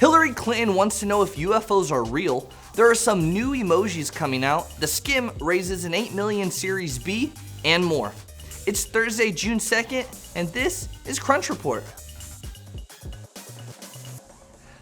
Hillary Clinton wants to know if UFOs are real. There are some new emojis coming out. The Skim raises an 8 million Series B, and more. It's Thursday, June 2nd, and this is Crunch Report.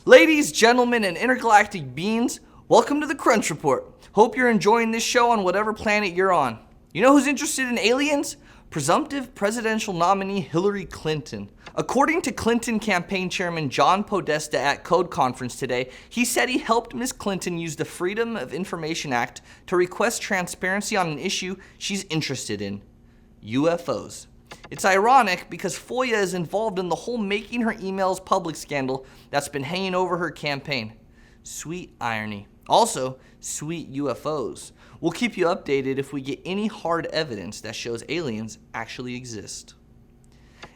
Ladies, gentlemen, and intergalactic beings, welcome to the Crunch Report. Hope you're enjoying this show on whatever planet you're on. You know who's interested in aliens? Presumptive presidential nominee Hillary Clinton. According to Clinton campaign chairman John Podesta at Code Conference today, he said he helped Ms. Clinton use the Freedom of Information Act to request transparency on an issue she's interested in: UFOs. It's ironic because FOIA is involved in the whole making her emails public scandal that's been hanging over her campaign. Sweet irony. Also, sweet UFOs. We'll keep you updated if we get any hard evidence that shows aliens actually exist.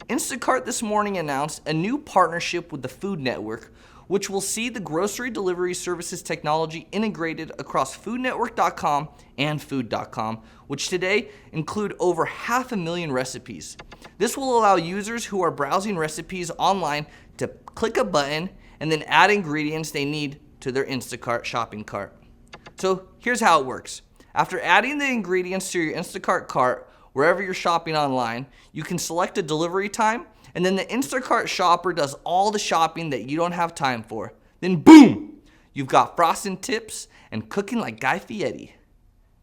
Instacart this morning announced a new partnership with the Food Network, which will see the grocery delivery services technology integrated across foodnetwork.com and food.com, which today include over 500,000 recipes. This will allow users who are browsing recipes online to click a button and then add ingredients they need to their Instacart shopping cart. So here's how it works. After adding the ingredients to your Instacart cart, wherever you're shopping online, you can select a delivery time, and then the Instacart shopper does all the shopping that you don't have time for. Then boom, you've got frosting tips and cooking like Guy Fieri.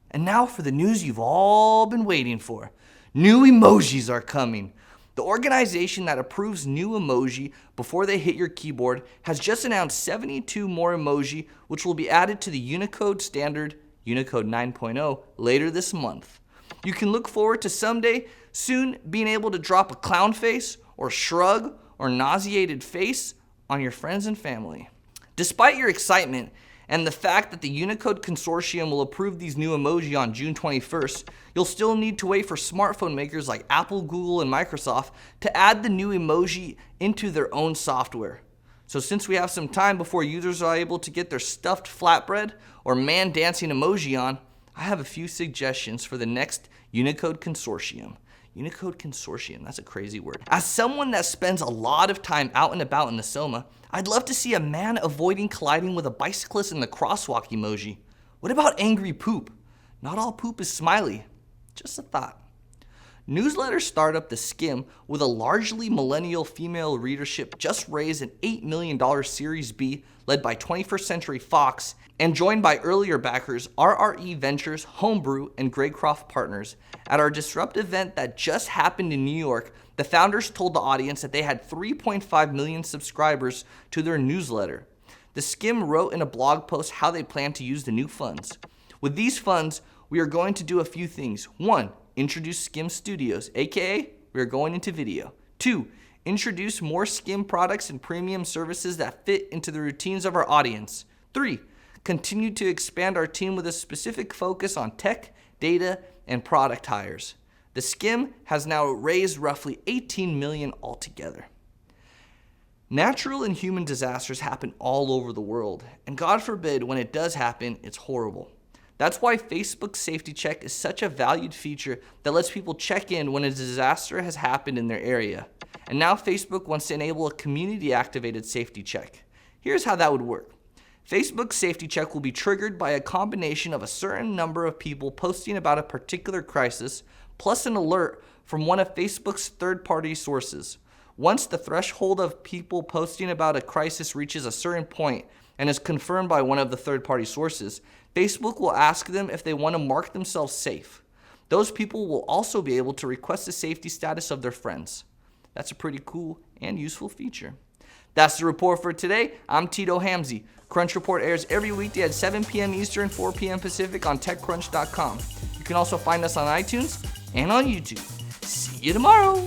And now for the news you've all been waiting for. New emojis are coming. The organization that approves new emoji before they hit your keyboard has just announced 72 more emoji, which will be added to the Unicode standard, Unicode 9.0, later this month. You can look forward to someday soon being able to drop a clown face or shrug or nauseated face on your friends and family. Despite your excitement and the fact that the Unicode Consortium will approve these new emoji on June 21st, you'll still need to wait for smartphone makers like Apple, Google, and Microsoft to add the new emoji into their own software. So since we have some time before users are able to get their stuffed flatbread or man dancing emoji on, I have a few suggestions for the next Unicode Consortium. Unicode Consortium, that's a crazy word. As someone that spends a lot of time out and about in the Soma, I'd love to see a man avoiding colliding with a bicyclist in the crosswalk emoji. What about angry poop? Not all poop is smiley. Just a thought. Newsletter startup The Skim, with a largely millennial female readership, just raised an $8 million Series B led by 21st Century Fox and joined by earlier backers RRE Ventures, Homebrew, and Greycroft Partners. At our disruptive event that just happened in New York, the founders told the audience that they had 3.5 million subscribers to their newsletter. The Skim wrote in a blog post how they plan to use the new funds. With these funds, we are going to do a few things. 1, introduce Skim Studios, aka we are going into video. 2, introduce more Skim products and premium services that fit into the routines of our audience. 3, continue to expand our team with a specific focus on tech, data, and product hires. The Skim has now raised roughly 18 million altogether. Natural and human disasters happen all over the world, and God forbid when it does happen, it's horrible. That's why Facebook Safety Check is such a valued feature that lets people check in when a disaster has happened in their area. And now Facebook wants to enable a community-activated safety check. Here's how that would work. Facebook Safety Check will be triggered by a combination of a certain number of people posting about a particular crisis, plus an alert from one of Facebook's third-party sources. Once the threshold of people posting about a crisis reaches a certain point and is confirmed by one of the third-party sources, Facebook will ask them if they want to mark themselves safe. Those people will also be able to request the safety status of their friends. That's a pretty cool and useful feature. That's the report for today. I'm Tito Hamzy. Crunch Report airs every weekday at 7 p.m. Eastern, 4 p.m. Pacific on TechCrunch.com. You can also find us on iTunes and on YouTube. See you tomorrow.